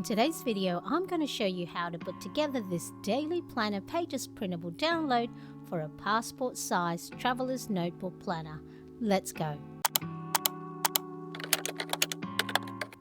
today's video, I'm going to show you how to put together this daily planner pages printable download for a passport-size traveler's notebook planner. Let's go.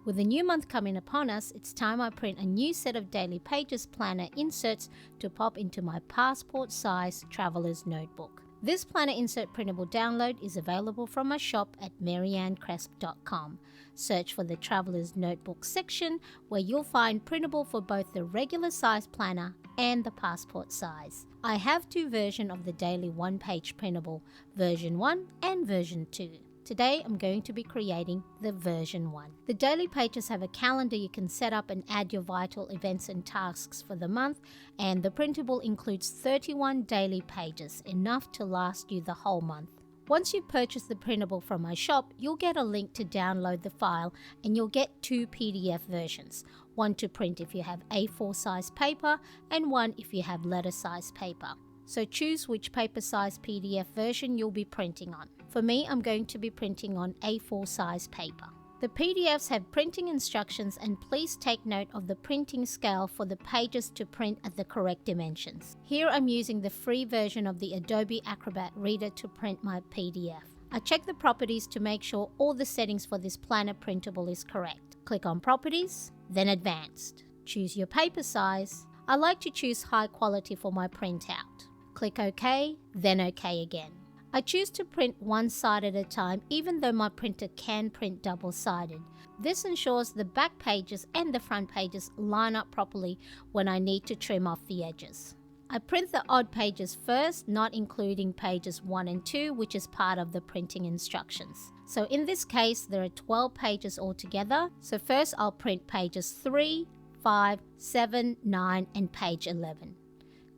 With the new month coming upon us, it's time I print a new set of daily pages planner inserts to pop into my passport-size traveler's notebook. This planner insert printable download is available from my shop at marianecresp.com. Search for the Traveler's Notebook section where you'll find printable for both the regular size planner and the passport size. I have two versions of the daily one-page printable, version 1 and version 2. Today I'm going to be creating the version 1. The daily pages have a calendar you can set up and add your vital events and tasks for the month, and the printable includes 31 daily pages, enough to last you the whole month. Once you purchase the printable from my shop, you'll get a link to download the file, and you'll get two PDF versions, one to print if you have A4 size paper and one if you have letter size paper. So choose which paper size PDF version you'll be printing on. For me, I'm going to be printing on A4 size paper. The PDFs have printing instructions, and please take note of the printing scale for the pages to print at the correct dimensions. Here I'm using the free version of the Adobe Acrobat Reader to print my PDF. I check the properties to make sure all the settings for this planner printable is correct. Click on Properties, then Advanced. Choose your paper size. I like to choose high quality for my printout. Click OK, then OK again. I choose to print one side at a time, even though my printer can print double-sided. This ensures the back pages and the front pages line up properly when I need to trim off the edges. I print the odd pages first, not including pages 1 and 2, which is part of the printing instructions. So in this case, there are 12 pages altogether. So first I'll print pages 3, 5, 7, 9, and page 11.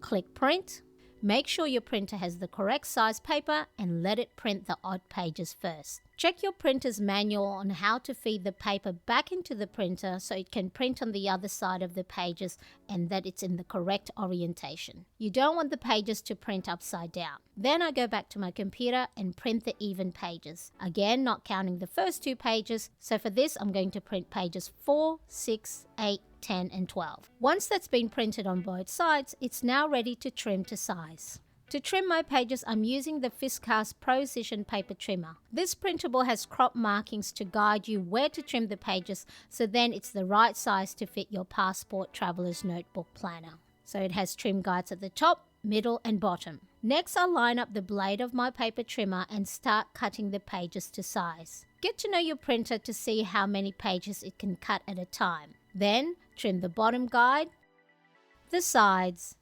Click Print. Make sure your printer has the correct size paper and let it print the odd pages first. Check your printer's manual on how to feed the paper back into the printer so it can print on the other side of the pages and that it's in the correct orientation. You don't want the pages to print upside down. Then I go back to my computer and print the even pages. Again, not counting the first two pages. So for this, I'm going to print pages 4, 6, 8, 10, and 12. Once that's been printed on both sides, it's now ready to trim to size. To trim my pages, I'm using the Fiskars Precision Paper Trimmer. This printable has crop markings to guide you where to trim the pages, so then it's the right size to fit your passport traveler's notebook planner. So it has trim guides at the top, middle, and bottom. Next, I'll line up the blade of my paper trimmer and start cutting the pages to size. Get to know your printer to see how many pages it can cut at a time. Then, trim the bottom guide, the sides,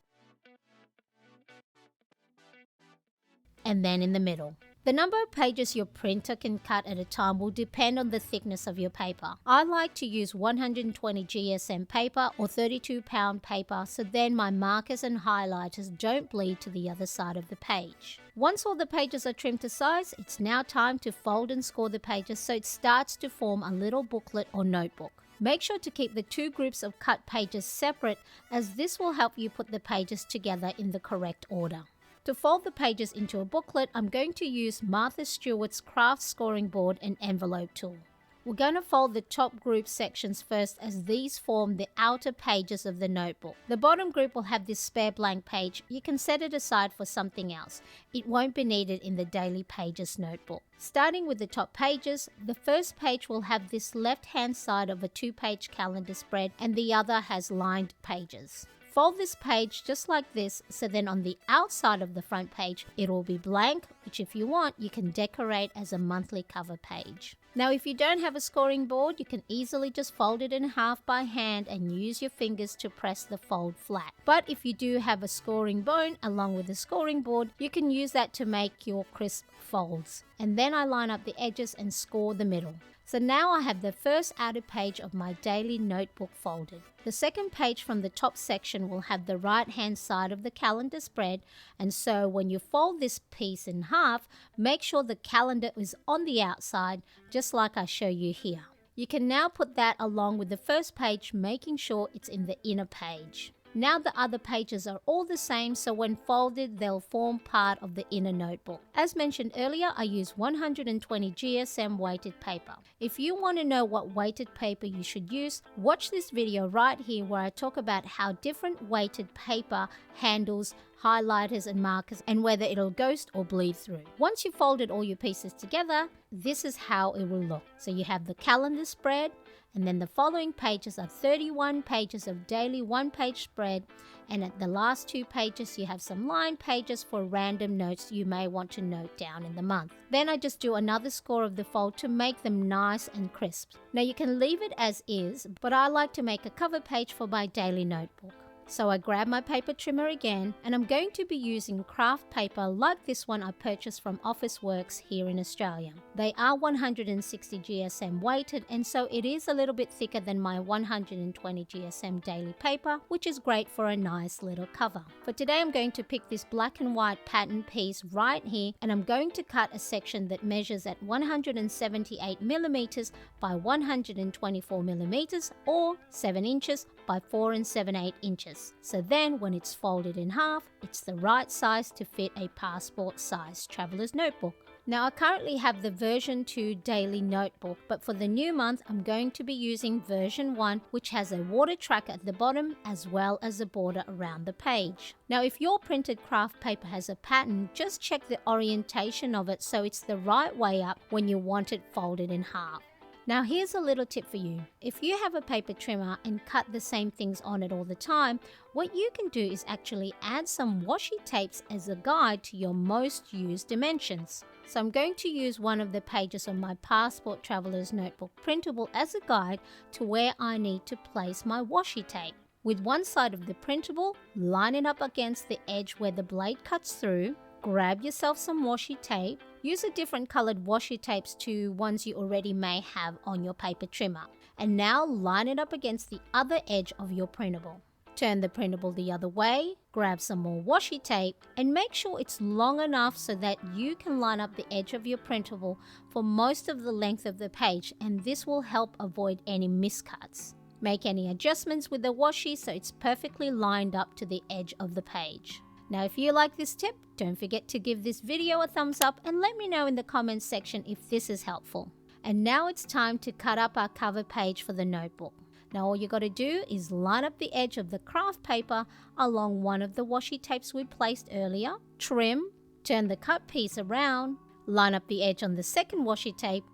and then in the middle. The number of pages your printer can cut at a time will depend on the thickness of your paper. I like to use 120 GSM paper or 32-pound paper, so then my markers and highlighters don't bleed to the other side of the page. Once all the pages are trimmed to size, it's now time to fold and score the pages so it starts to form a little booklet or notebook. Make sure to keep the two groups of cut pages separate, as this will help you put the pages together in the correct order. To fold the pages into a booklet, I'm going to use Martha Stewart's craft scoring board and envelope tool. We're going to fold the top group sections first, as these form the outer pages of the notebook. The bottom group will have this spare blank page. You can set it aside for something else. It won't be needed in the daily pages notebook. Starting with the top pages, the first page will have this left-hand side of a 2-page calendar spread, and the other has lined pages. Fold this page just like this, so then on the outside of the front page, it will be blank, which if you want, you can decorate as a monthly cover page. Now, if you don't have a scoring board, you can easily just fold it in half by hand and use your fingers to press the fold flat. But if you do have a scoring bone along with a scoring board, you can use that to make your crisp folds. And then I line up the edges and score the middle. So now I have the first outer page of my daily notebook folded. The second page from the top section will have the right-hand side of the calendar spread, and so when you fold this piece in half, make sure the calendar is on the outside, just like I show you here. You can now put that along with the first page, making sure it's in the inner page. Now the other pages are all the same, so when folded, they'll form part of the inner notebook. As mentioned earlier, I use 120 GSM weighted paper. If you want to know what weighted paper you should use, watch this video right here where I talk about how different weighted paper handles highlighters and markers and whether it'll ghost or bleed through. Once you've folded all your pieces together, this is how it will look. So you have the calendar spread, and then the following pages are 31 pages of daily one-page spread, and at the last 2 pages you have some line pages for random notes you may want to note down in the month. Then I just do another score of the fold to make them nice and crisp. Now you can leave it as is, but I like to make a cover page for my daily notebook. So I grab my paper trimmer again, and I'm going to be using craft paper like this one I purchased from Officeworks here in Australia. They are 160 GSM weighted, and so it is a little bit thicker than my 120 GSM daily paper, which is great for a nice little cover. For today I'm going to pick this black and white pattern piece right here, and I'm going to cut a section that measures at 178 millimeters by 124 millimeters, or 7 inches by 4 7/8 inches. So then when it's folded in half, it's the right size to fit a passport size traveler's notebook. Now I currently have the version 2 daily notebook, but for the new month I'm going to be using version 1, which has a water track at the bottom as well as a border around the page. Now if your printed craft paper has a pattern, just check the orientation of it so it's the right way up when you want it folded in half. Now here's a little tip for you. If you have a paper trimmer and cut the same things on it all the time, what you can do is actually add some washi tapes as a guide to your most used dimensions. So I'm going to use one of the pages of my Passport Traveler's Notebook printable as a guide to where I need to place my washi tape. With one side of the printable, line it up against the edge where the blade cuts through. Grab yourself some washi tape. Use a different colored washi tapes to ones you already may have on your paper trimmer. And now line it up against the other edge of your printable. Turn the printable the other way, grab some more washi tape, and make sure it's long enough so that you can line up the edge of your printable for most of the length of the page, and this will help avoid any miscuts. Make any adjustments with the washi so it's perfectly lined up to the edge of the page. Now if you like this tip, don't forget to give this video a thumbs up and let me know in the comments section if this is helpful. And now it's time to cut up our cover page for the notebook. Now all you got to do is line up the edge of the craft paper along one of the washi tapes we placed earlier, trim, turn the cut piece around, line up the edge on the second washi tape,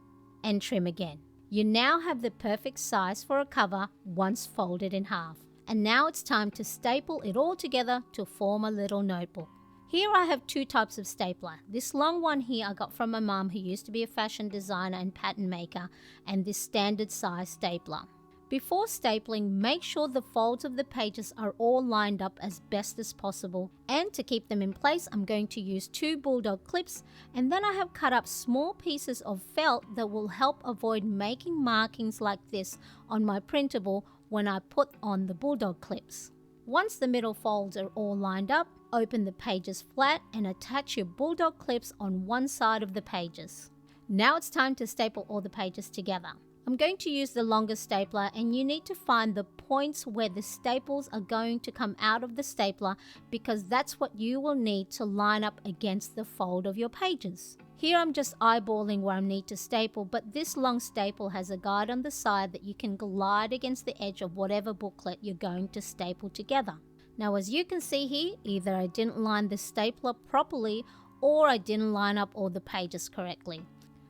and trim again. You now have the perfect size for a cover once folded in half. And now it's time to staple it all together to form a little notebook. Here I have 2 types of stapler. This long one here I got from my mum, who used to be a fashion designer and pattern maker, and this standard size stapler. Before stapling, make sure the folds of the pages are all lined up as best as possible. And to keep them in place, I'm going to use 2 bulldog clips, and then I have cut up small pieces of felt that will help avoid making markings like this on my printable when I put on the bulldog clips. Once the middle folds are all lined up, open the pages flat and attach your bulldog clips on one side of the pages. Now it's time to staple all the pages together. I'm going to use the longer stapler, and you need to find the points where the staples are going to come out of the stapler, because that's what you will need to line up against the fold of your pages. Here I'm just eyeballing where I need to staple, but this long staple has a guide on the side that you can glide against the edge of whatever booklet you're going to staple together. Now as you can see here, either I didn't line the stapler properly or I didn't line up all the pages correctly.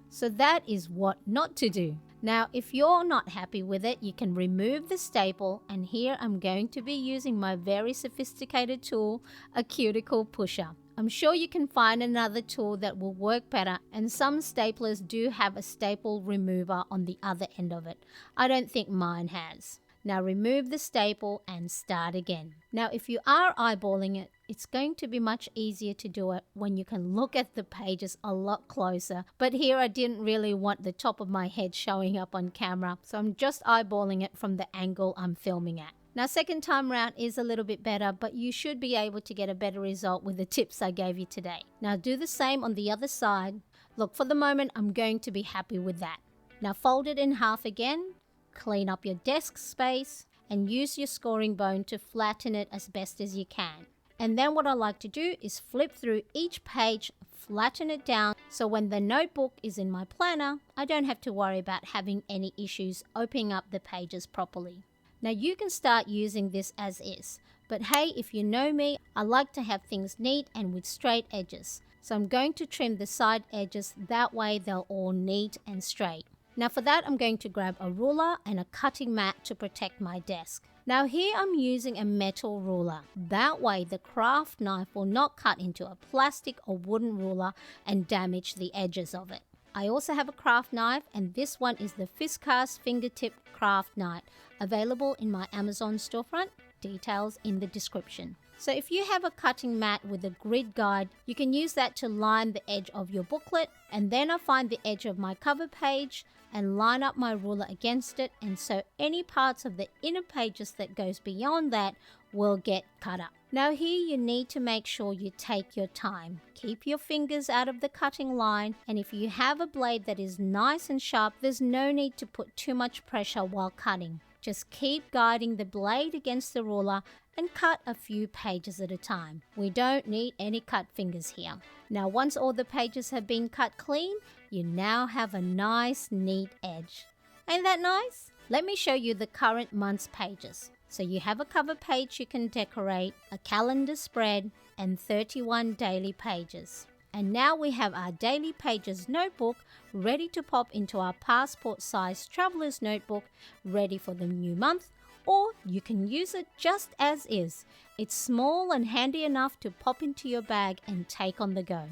So that is what not to do. Now if you're not happy with it, you can remove the staple, and here I'm going to be using my very sophisticated tool, a cuticle pusher. I'm sure you can find another tool that will work better, and some staplers do have a staple remover on the other end of it. I don't think mine has. Now remove the staple and start again. Now if you are eyeballing it, it's going to be much easier to do it when you can look at the pages a lot closer. But here I didn't really want the top of my head showing up on camera, so I'm just eyeballing it from the angle I'm filming at. Now second time round is a little bit better, but you should be able to get a better result with the tips I gave you today. Now do the same on the other side. Look, for the moment I'm going to be happy with that. Now fold it in half again, clean up your desk space, and use your scoring bone to flatten it as best as you can. And then what I like to do is flip through each page, flatten it down, so when the notebook is in my planner, I don't have to worry about having any issues opening up the pages properly. Now you can start using this as is, but hey, if you know me, I like to have things neat and with straight edges. So I'm going to trim the side edges, that way they're all neat and straight. Now for that, I'm going to grab a ruler and a cutting mat to protect my desk. Now here I'm using a metal ruler. That way the craft knife will not cut into a plastic or wooden ruler and damage the edges of it. I also have a craft knife, and this one is the Fiskars Fingertip craft knife, available in my Amazon storefront, details in the description. So if you have a cutting mat with a grid guide, you can use that to line the edge of your booklet, and then I find the edge of my cover page and line up my ruler against it, and so any parts of the inner pages that goes beyond that will get cut up. Now here you need to make sure you take your time. Keep your fingers out of the cutting line, and if you have a blade that is nice and sharp, there's no need to put too much pressure while cutting. Just keep guiding the blade against the ruler and cut a few pages at a time. We don't need any cut fingers here. Now once all the pages have been cut clean, you now have a nice neat edge. Ain't that nice? Let me show you the current month's pages. So you have a cover page you can decorate, a calendar spread, and 31 daily pages. And now we have our daily pages notebook ready to pop into our passport size traveler's notebook, ready for the new month, or you can use it just as is. It's small and handy enough to pop into your bag and take on the go.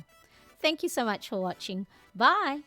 Thank you so much for watching. Bye!